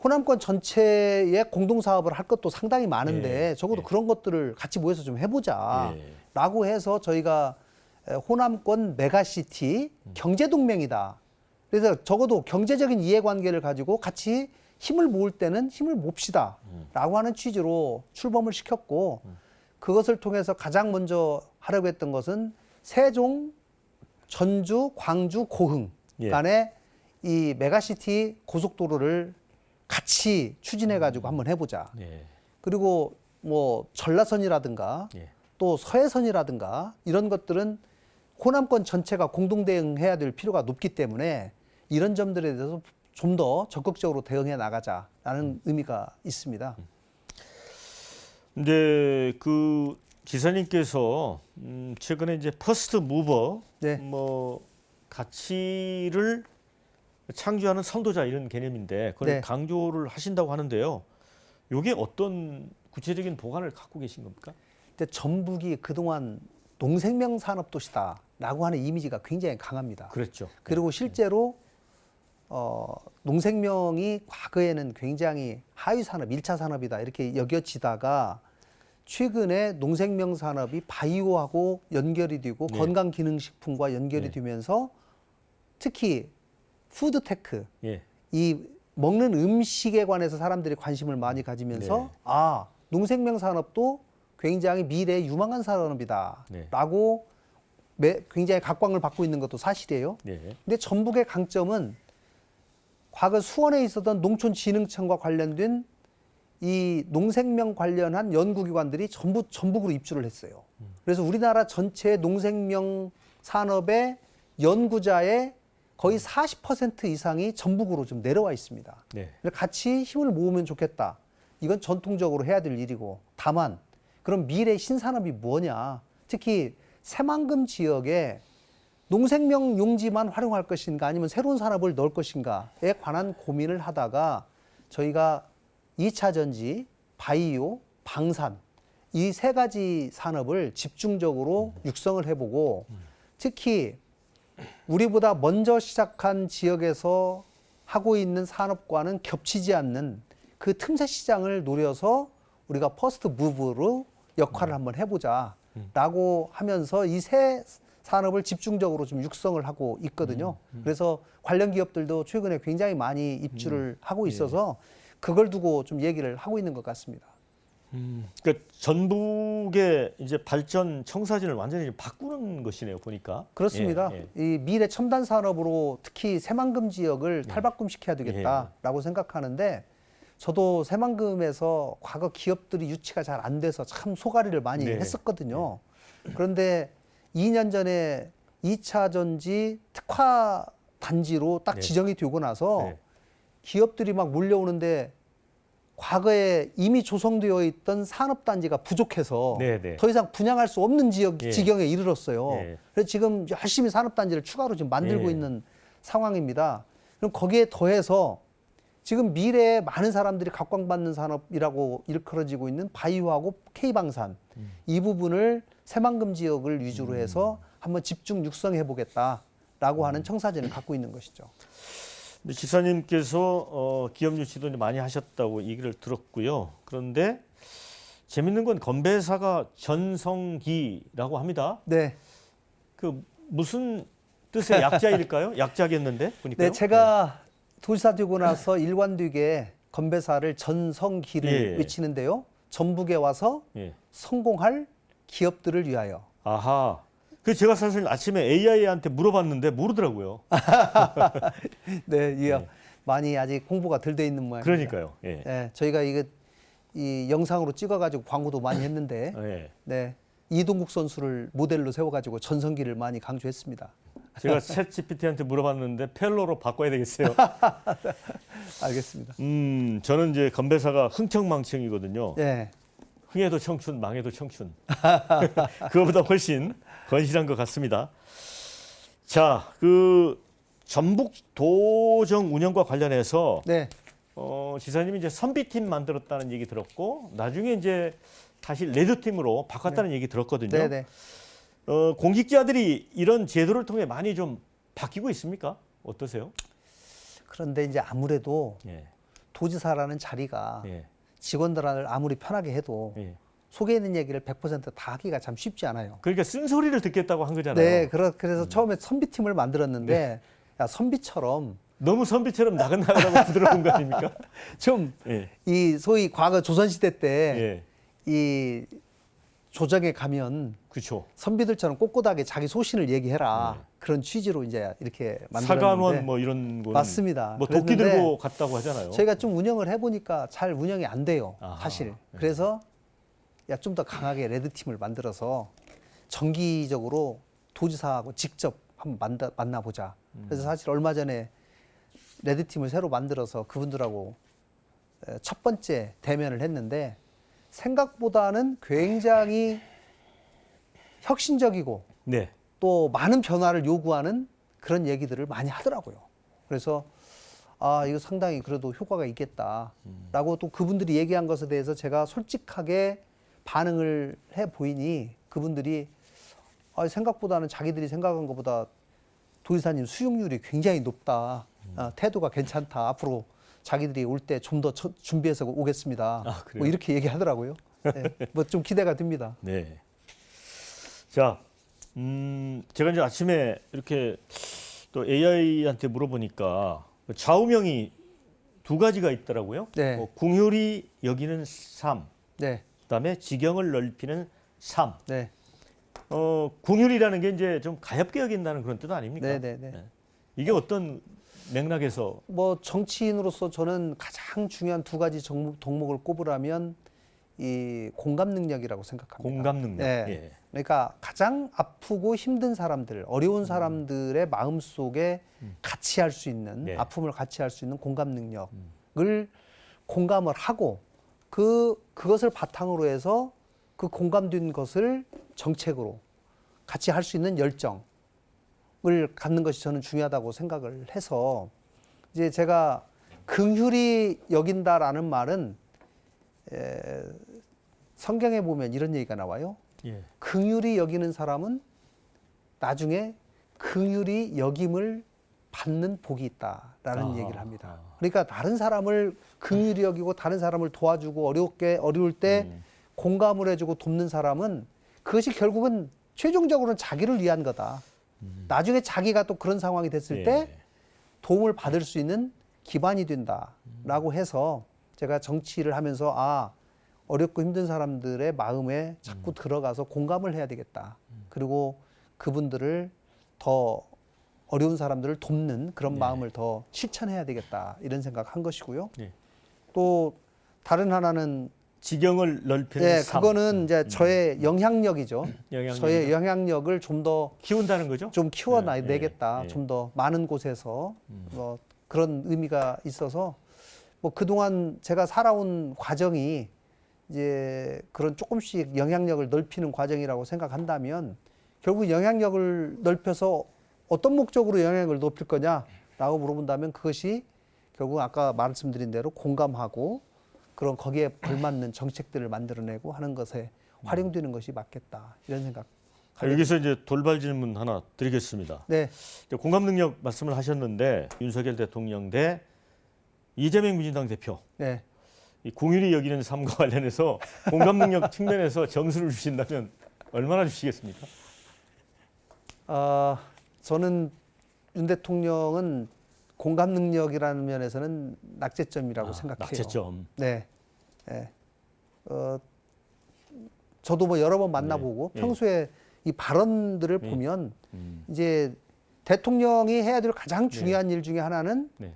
호남권 전체의 공동사업을 할 것도 상당히 많은데 예. 적어도 예. 그런 것들을 같이 모여서 좀 해보자 예. 라고 해서 저희가 호남권 메가시티 경제동맹이다. 그래서 적어도 경제적인 이해관계를 가지고 같이 힘을 모을 때는 힘을 봅시다 라고 하는 취지로 출범을 시켰고 그것을 통해서 가장 먼저 하려고 했던 것은 세종, 전주, 광주, 고흥 예. 간에 이 메가시티 고속도로를 같이 추진해 가지고 한번 해보자. 예. 그리고 뭐 전라선이라든가 예. 또 서해선이라든가 이런 것들은 호남권 전체가 공동 대응해야 될 필요가 높기 때문에 이런 점들에 대해서 좀 더 적극적으로 대응해 나가자라는 의미가 있습니다. 이제 그 지사님께서 최근에 이제 퍼스트 무버 네. 뭐 가치를 창조하는 선도자 이런 개념인데 그걸 네. 강조를 하신다고 하는데요. 이게 어떤 구체적인 보관을 갖고 계신 겁니까? 근데 전북이 그동안 농생명 산업 도시다라고 하는 이미지가 굉장히 강합니다. 그랬죠. 그리고 실제로 농생명이 과거에는 굉장히 하위 산업, 1차 산업이다 이렇게 여겨지다가 최근에 농생명 산업이 바이오하고 연결이 되고 네. 건강기능식품과 연결이 네. 되면서 특히 푸드테크, 예. 이 먹는 음식에 관해서 사람들이 관심을 많이 가지면서 네. 아, 농생명 산업도 굉장히 미래의 유망한 산업이다 네. 라고 굉장히 각광을 받고 있는 것도 사실이에요. 네. 근데 전북의 강점은 과거 수원에 있었던 농촌진흥청과 관련된 이 농생명 관련한 연구기관들이 전부 전북으로 입주를 했어요. 그래서 우리나라 전체 농생명 산업의 연구자의 거의 40% 이상이 전북으로 좀 내려와 있습니다. 네. 그래서 같이 힘을 모으면 좋겠다. 이건 전통적으로 해야 될 일이고, 다만 그럼 미래 신산업이 뭐냐? 특히 새만금 지역에 농생명 용지만 활용할 것인가 아니면 새로운 산업을 넣을 것인가에 관한 고민을 하다가 저희가 2차 전지, 바이오, 방산 이 세 가지 산업을 집중적으로 육성을 해보고 특히 우리보다 먼저 시작한 지역에서 하고 있는 산업과는 겹치지 않는 그 틈새 시장을 노려서 우리가 퍼스트 무브로 역할을 한번 해보자라고 하면서 이 세 산업을 집중적으로 좀 육성을 하고 있거든요. 그래서 관련 기업들도 최근에 굉장히 많이 입주를 하고 있어서 그걸 두고 좀 얘기를 하고 있는 것 같습니다. 그러니까 전북의 이제 발전 청사진을 완전히 바꾸는 것이네요, 보니까. 그렇습니다. 예, 이 미래 첨단 산업으로 특히 새만금 지역을 탈바꿈시켜야 되겠다라고 생각하는데 저도 새만금에서 과거 기업들이 유치가 잘 안 돼서 참 소가리를 많이 네. 했었거든요. 그런데 2년 전에 2차 전지 특화 단지로 딱 네. 지정이 되고 나서 네. 기업들이 막 몰려오는데 과거에 이미 조성되어 있던 산업단지가 부족해서 네, 네. 더 이상 분양할 수 없는 예. 지경에 이르렀어요. 예. 그래서 지금 열심히 산업단지를 추가로 지금 만들고 예. 있는 상황입니다. 그럼 거기에 더해서 지금 미래에 많은 사람들이 각광받는 산업이라고 일컬어지고 있는 바이오하고 K방산 이 부분을 새만금 지역을 위주로 해서 한번 집중 육성해 보겠다라고 하는 청사진을 갖고 있는 것이죠. 근데 지사님께서 기업 유치도 이제 많이 하셨다고 얘기를 들었고요. 그런데 재밌는 건 건배사가 전성기라고 합니다. 네. 그 무슨 뜻의 약자일까요? 약자겠는데 보니까요. 네, 제가 도지사 되고 나서 일관되게 건배사를 전성기를 예. 외치는데요. 전북에 와서 예. 성공할 기업들을 위하여. 아하. 그 제가 사실 아침에 AI한테 물어봤는데 모르더라고요. 네, 이게 많이 아직 공부가 덜 돼 있는 모양입니다. 그러니까요. 예. 네, 저희가 이 영상으로 찍어가지고 광고도 많이 했는데, 예. 네, 이동국 선수를 모델로 세워가지고 전성기를 많이 강조했습니다. 제가 챗GPT한테 물어봤는데 펠로로 바꿔야 되겠어요. 알겠습니다. 저는 이제 건배사가 흥청망청이거든요. 네, 흥해도 청춘, 망해도 청춘. 그거보다 훨씬 건실한 것 같습니다. 자, 그 전북 도정 운영과 관련해서 네, 지사님이 이제 선비팀 만들었다는 얘기 들었고 나중에 이제 다시 레드팀으로 바꿨다는 얘기 들었거든요. 네, 네. 공직자들이 이런 제도를 통해 많이 좀 바뀌고 있습니까? 어떠세요? 그런데 이제 아무래도 예, 도지사라는 자리가 예, 직원들을 아무리 편하게 해도 예. 속에 있는 얘기를 100%다 하기가 참 쉽지 않아요. 그러니까 쓴소리를 듣겠다고 한 거잖아요. 네, 그래서 처음에 선비팀을 만들었는데 야, 선비처럼 너무 선비처럼 나긋나긋하고 부드러운 거 아닙니까? 좀 예, 이 소위 과거 조선시대 때 예, 이 조정에 가면 그렇죠. 선비들처럼 꼿꼿하게 자기 소신을 얘기해라. 네. 그런 취지로 이제 이렇게 만들었는데 사관원 뭐 이런 거는 맞습니다. 뭐 도끼 그랬는데 들고 갔다고 하잖아요. 저희가 좀 운영을 해보니까 잘 운영이 안 돼요. 아하, 사실. 네. 그래서 야, 좀 더 강하게 레드팀을 만들어서 정기적으로 도지사하고 직접 한번 만나보자. 그래서 사실 얼마 전에 레드팀을 새로 만들어서 그분들하고 첫 번째 대면을 했는데 생각보다는 굉장히 혁신적이고 네. 또 많은 변화를 요구하는 그런 얘기들을 많이 하더라고요. 그래서 아, 이거 상당히 그래도 효과가 있겠다라고 또 그분들이 얘기한 것에 대해서 제가 솔직하게 반응을 해 보이니 그분들이 아, 생각보다는 자기들이 생각한 것보다 도지사님 수용률이 굉장히 높다. 태도가 괜찮다. 앞으로 자기들이 올 때 좀 더 준비해서 오겠습니다. 아, 그래요? 뭐 이렇게 얘기하더라고요. 네, 뭐 좀 기대가 됩니다. 네. 자, 제가 이제 아침에 이렇게 또 AI한테 물어보니까 좌우명이 두 가지가 있더라고요. 네. 궁휼이 여기는 삶, 네, 그다음에 지경을 넓히는 삶. 네, 궁휼이라는 게 이제 좀 가엽게 여긴다는 그런 뜻 아닙니까? 네, 네, 네. 이게 어떤 맥락에서 뭐 정치인으로서 저는 가장 중요한 두 가지 덕목을 꼽으라면 이 공감 능력이라고 생각합니다. 공감 능력. 네. 예. 그러니까 가장 아프고 힘든 사람들, 어려운 사람들의 마음 속에 같이 할 수 있는 네. 아픔을 같이 할 수 있는 공감 능력을 공감을 하고 그것을 바탕으로 해서 그 공감된 것을 정책으로 같이 할 수 있는 열정을 갖는 것이 저는 중요하다고 생각을 해서 이제 제가 긍휼히 여긴다라는 말은 성경에 보면 이런 얘기가 나와요. 예. 긍휼히 여기는 사람은 나중에 긍휼히 여김을 받는 복이 있다라는 얘기를 합니다. 그러니까 다른 사람을 긍휼히 여기고 다른 사람을 도와주고 어려울 때 공감을 해주고 돕는 사람은 그것이 결국은 최종적으로는 자기를 위한 거다. 나중에 자기가 또 그런 상황이 됐을 예. 때 도움을 받을 수 있는 기반이 된다라고 해서 제가 정치를 하면서 어렵고 힘든 사람들의 마음에 자꾸 들어가서 공감을 해야 되겠다. 그리고 그분들을 더 어려운 사람들을 돕는 그런 마음을 더 실천해야 되겠다. 이런 생각한 것이고요. 예. 또 다른 하나는 지경을 넓히는 삶. 그거는 이제 저의 영향력이죠. 영향력이죠. 저의 영향력을 좀 더 키운다는 거죠? 좀 키워내겠다. 예. 좀 더 많은 곳에서 뭐 그런 의미가 있어서 뭐 그동안 제가 살아온 과정이 이제 그런 조금씩 영향력을 넓히는 과정이라고 생각한다면 결국 영향력을 넓혀서 어떤 목적으로 영향력을 높일 거냐라고 물어본다면 그것이 결국 아까 말씀드린 대로 공감하고 그런 거기에 걸맞는 정책들을 만들어내고 하는 것에 활용되는 것이 맞겠다 이런 생각. 여기서 이제 돌발 질문 하나 드리겠습니다. 네, 이제 공감 능력 말씀을 하셨는데 윤석열 대통령 대 이재명 민주당 대표 네. 이 공휴리 여기는 삶과 관련해서 공감 능력 측면에서 점수를 주신다면 얼마나 주시겠습니까? 저는 윤 대통령은 공감 능력이라는 면에서는 낙제점이라고 생각해요. 낙제점. 네. 네. 저도 뭐 여러 번 만나보고 네. 평소에 이 발언들을 네. 보면 이제 대통령이 해야 될 가장 중요한 일 중에 하나는 네.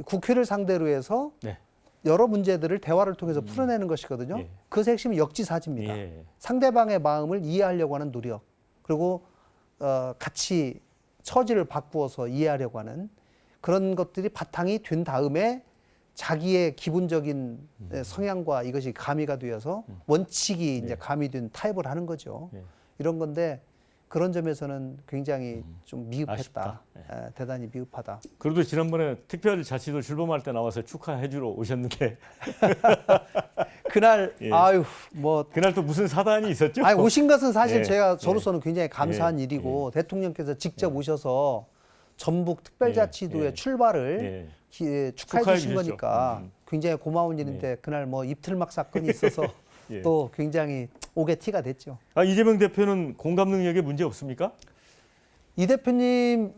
국회를 상대로 해서 네. 여러 문제들을 대화를 통해서 풀어내는 것이거든요. 예. 그것의 핵심은 역지사지입니다. 예. 상대방의 마음을 이해하려고 하는 노력, 그리고 같이 처지를 바꾸어서 이해하려고 하는 그런 것들이 바탕이 된 다음에 자기의 기본적인 성향과 이것이 가미가 되어서 원칙이 이제 가미된 타협을 하는 거죠. 예. 이런 건데 그런 점에서는 굉장히 좀 미흡했다. 아쉽다. 대단히 미흡하다. 그래도 지난번에 특별자치도 출범할 때 나와서 축하해 주러 오셨는데 그날 예. 뭐 그날 또 무슨 사단이 있었죠? 오신 것은 사실 예. 제가 저로서는 굉장히 감사한 예. 일이고 대통령께서 직접 오셔서 전북 특별자치도의 예. 축하해 축하해 주신 주셨죠. 거니까 굉장히 고마운 일인데 그날 뭐 입틀막 사건이 있어서 예. 또 굉장히 옥의 티가 됐죠. 이재명 대표는 공감 능력에 문제 없습니까? 이 대표님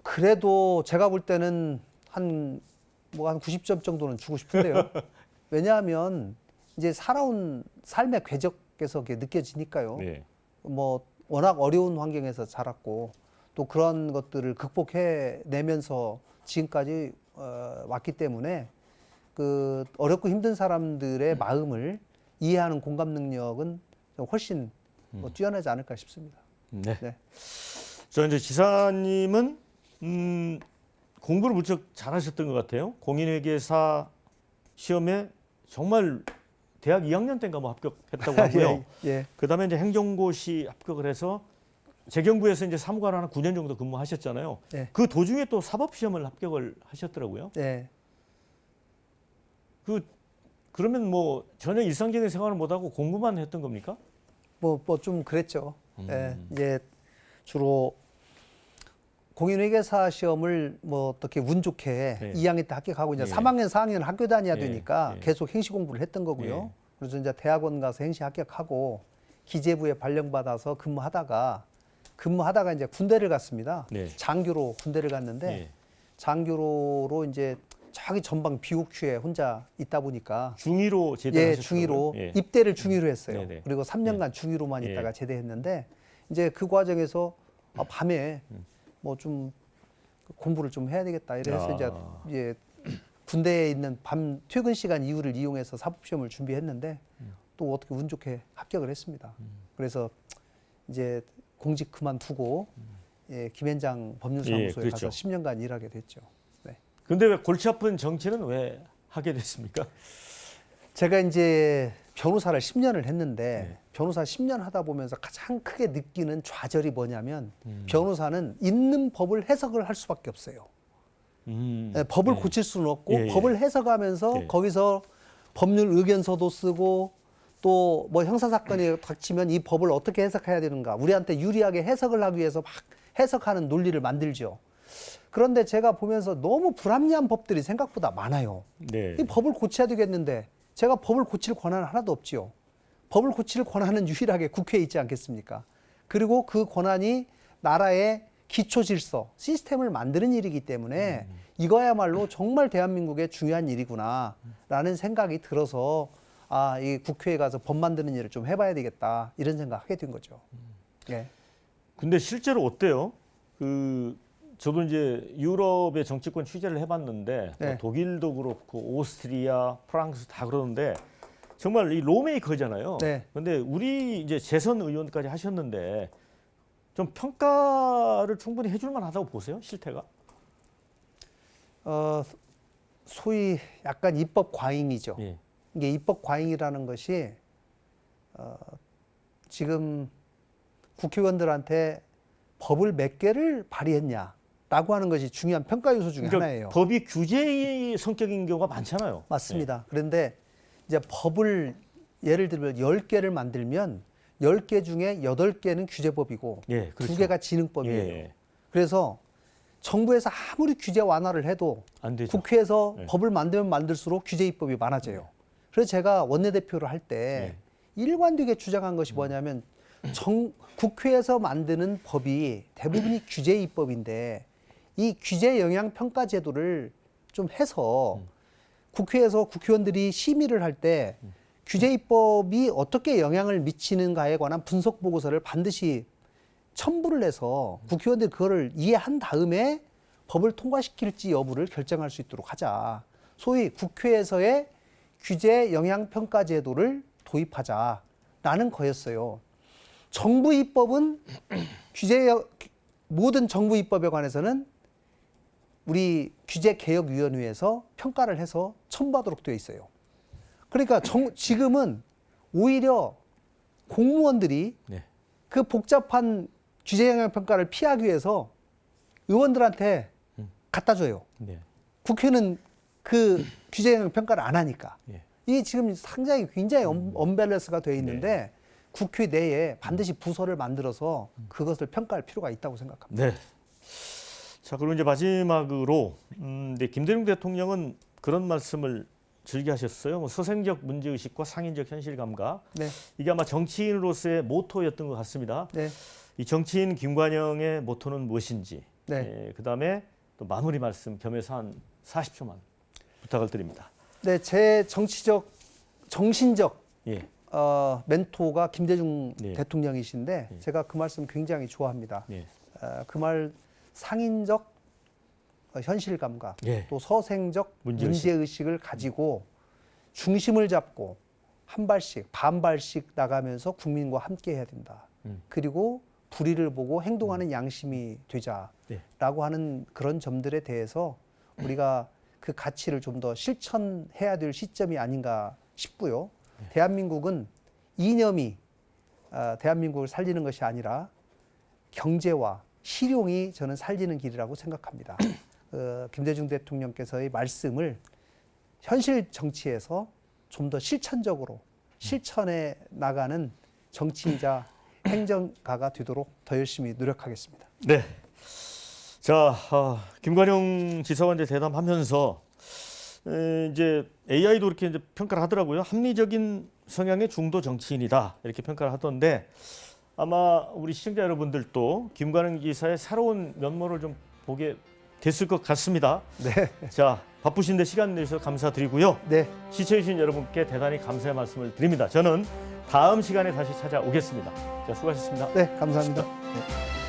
그래도 제가 볼 때는 한 90점 정도는 주고 싶은데요. 왜냐하면 이제 살아온 삶의 궤적에서 그게 느껴지니까요. 네. 뭐 워낙 어려운 환경에서 자랐고 또 그런 것들을 극복해내면서 지금까지 왔기 때문에 그 어렵고 힘든 사람들의 마음을 이해하는 공감 능력은 훨씬 뛰어나지 않을까 싶습니다. 네. 네. 저 이제 지사님은 공부를 무척 잘하셨던 것 같아요. 공인회계사 시험에 정말 대학 2학년 때인가 뭐 합격했다고 하고요. 예. 그다음에 이제 행정고시 합격을 해서 재경부에서 이제 사무관 하나 9년 정도 근무하셨잖아요. 네. 그 도중에 또 사법시험을 합격을 하셨더라고요. 네. 그러면 뭐 전혀 일상적인 생활을 못하고 공부만 했던 겁니까? 뭐 좀 그랬죠. 예. 이제 주로 공인회계사 시험을 뭐 어떻게 운 좋게 네. 2학년 때 합격하고 이제 예. 3학년, 4학년 학교 다녀야 예. 되니까 예. 계속 행시 공부를 했던 거고요. 예. 그래서 이제 대학원 가서 행시 합격하고 기재부에 발령받아서 근무하다가 이제 군대를 갔습니다. 네. 장교로 군대를 갔는데 예. 장교로로 이제 자기 전방 비옥区에 혼자 있다 보니까 중위로 제대하셨어요. 중위로 예. 입대를 중위로 했어요. 네네. 그리고 3년간 중위로만 예. 있다가 제대했는데 이제 그 과정에서 밤에 뭐 좀 공부를 좀 해야 되겠다. 이래서 아. 이제 군대에 있는 밤 퇴근 시간 이후를 이용해서 사법시험을 준비했는데 또 어떻게 운 좋게 합격을 했습니다. 그래서 이제 공직 그만두고 예, 김현장 법률사무소에 예, 그렇죠. 가서 10년간 일하게 됐죠. 네. 근데 왜 골치 아픈 정치는 왜 하게 됐습니까? 제가 이제 변호사를 10년을 했는데 네. 변호사 10년 하다 보면서 가장 크게 느끼는 좌절이 뭐냐면 변호사는 있는 법을 해석을 할 수밖에 없어요. 예, 법을 네. 고칠 수는 없고 예, 예. 법을 해석하면서 예. 거기서 법률 의견서도 쓰고 또 뭐 형사사건이 닥치면 이 법을 어떻게 해석해야 되는가 우리한테 유리하게 해석을 하기 위해서 막 해석하는 논리를 만들죠. 그런데 제가 보면서 너무 불합리한 법들이 생각보다 많아요. 네. 이 법을 고쳐야 되겠는데 제가 법을 고칠 권한은 하나도 없지요. 법을 고칠 권한은 유일하게 국회에 있지 않겠습니까? 그리고 그 권한이 나라의 기초 질서, 시스템을 만드는 일이기 때문에 이거야말로 정말 대한민국의 중요한 일이구나라는 생각이 들어서 아, 이 국회에 가서 법 만드는 일을 좀 해봐야 되겠다 이런 생각하게 된 거죠. 예. 근데 실제로 어때요? 저도 이제 유럽의 정치권 취재를 해봤는데 네. 뭐 독일도 그렇고 오스트리아, 프랑스 다 그러는데 정말 이 로메이커잖아요. 네. 근데 우리 이제 재선 의원까지 하셨는데 좀 평가를 충분히 해줄 만하다고 보세요? 실태가? 소위 약간 입법 과잉이죠. 예. 이게 입법 과잉이라는 것이 지금 국회의원들한테 법을 몇 개를 발의했냐라고 하는 것이 중요한 평가 요소 중에 그러니까 하나예요. 법이 규제의 성격인 경우가 많잖아요. 맞습니다. 그런데 이제 법을 예를 들면 10개를 만들면 10개 중에 8개는 규제법이고 예, 그렇죠. 2개가 지능법이에요. 예. 그래서 정부에서 아무리 규제 완화를 해도 안 되죠. 국회에서 네. 법을 만들면 만들수록 규제 입법이 많아져요. 그래서 제가 원내대표를 할 때 일관되게 주장한 것이 뭐냐면 국회에서 만드는 법이 대부분이 규제 입법인데 이 규제 영향 평가 제도를 좀 해서 국회에서 국회의원들이 심의를 할 때 규제 입법이 어떻게 영향을 미치는가에 관한 분석 보고서를 반드시 첨부를 해서 국회의원들이 그거를 이해한 다음에 법을 통과시킬지 여부를 결정할 수 있도록 하자. 소위 국회에서의 규제 영향 평가 제도를 도입하자라는 거였어요. 정부 입법은 모든 정부 입법에 관해서는 우리 규제개혁위원회에서 평가를 해서 첨부하도록 되어 있어요. 그러니까 지금은 오히려 공무원들이 네. 그 복잡한 규제영향평가를 피하기 위해서 의원들한테 갖다 줘요. 네. 국회는 그 규제영향평가를 안 하니까. 예. 이게 지금 상당히 굉장히 언밸런스가 되어 있는데 국회 내에 반드시 부서를 만들어서 그것을 평가할 필요가 있다고 생각합니다. 네. 자, 그리고 이제 마지막으로 네, 김대중 대통령은 그런 말씀을 즐겨하셨어요. 뭐 서생적 문제의식과 상인적 현실 감각. 네. 이게 아마 정치인으로서의 모토였던 것 같습니다. 네. 이 정치인 김관영의 모토는 무엇인지. 네. 그다음에 또 마무리 말씀 겸해서 한 40초만 부탁을 드립니다. 네, 제 정신적 예. 멘토가 김대중 네. 대통령이신데 제가 그 말씀 굉장히 좋아합니다. 예. 그 말 상인적 현실 감각, 예. 또 서생적 문제의식. 문제의식을 가지고 중심을 잡고 한 발씩 반발씩 나가면서 국민과 함께 해야 된다. 그리고 불의를 보고 행동하는 양심이 되자라고 네. 하는 그런 점들에 대해서 우리가 그 가치를 좀 더 실천해야 될 시점이 아닌가 싶고요. 대한민국은 이념이 대한민국을 살리는 것이 아니라 경제와 실용이 저는 살리는 길이라고 생각합니다. 김대중 대통령께서의 말씀을 현실 정치에서 좀 더 실천적으로 실천해 나가는 정치이자 행정가가 되도록 더 열심히 노력하겠습니다. 네. 자, 김관영 지사와 이제 대담하면서 이제 AI도 이렇게 이제 평가를 하더라고요. 합리적인 성향의 중도 정치인이다 이렇게 평가를 하던데 아마 우리 시청자 여러분들도 김관영 지사의 새로운 면모를 좀 보게 됐을 것 같습니다. 네. 자, 바쁘신데 시간 내주셔서 감사드리고요. 네. 시청해주신 여러분께 대단히 감사의 말씀을 드립니다. 저는 다음 시간에 다시 찾아오겠습니다. 자, 수고하셨습니다. 네, 감사합니다. 네.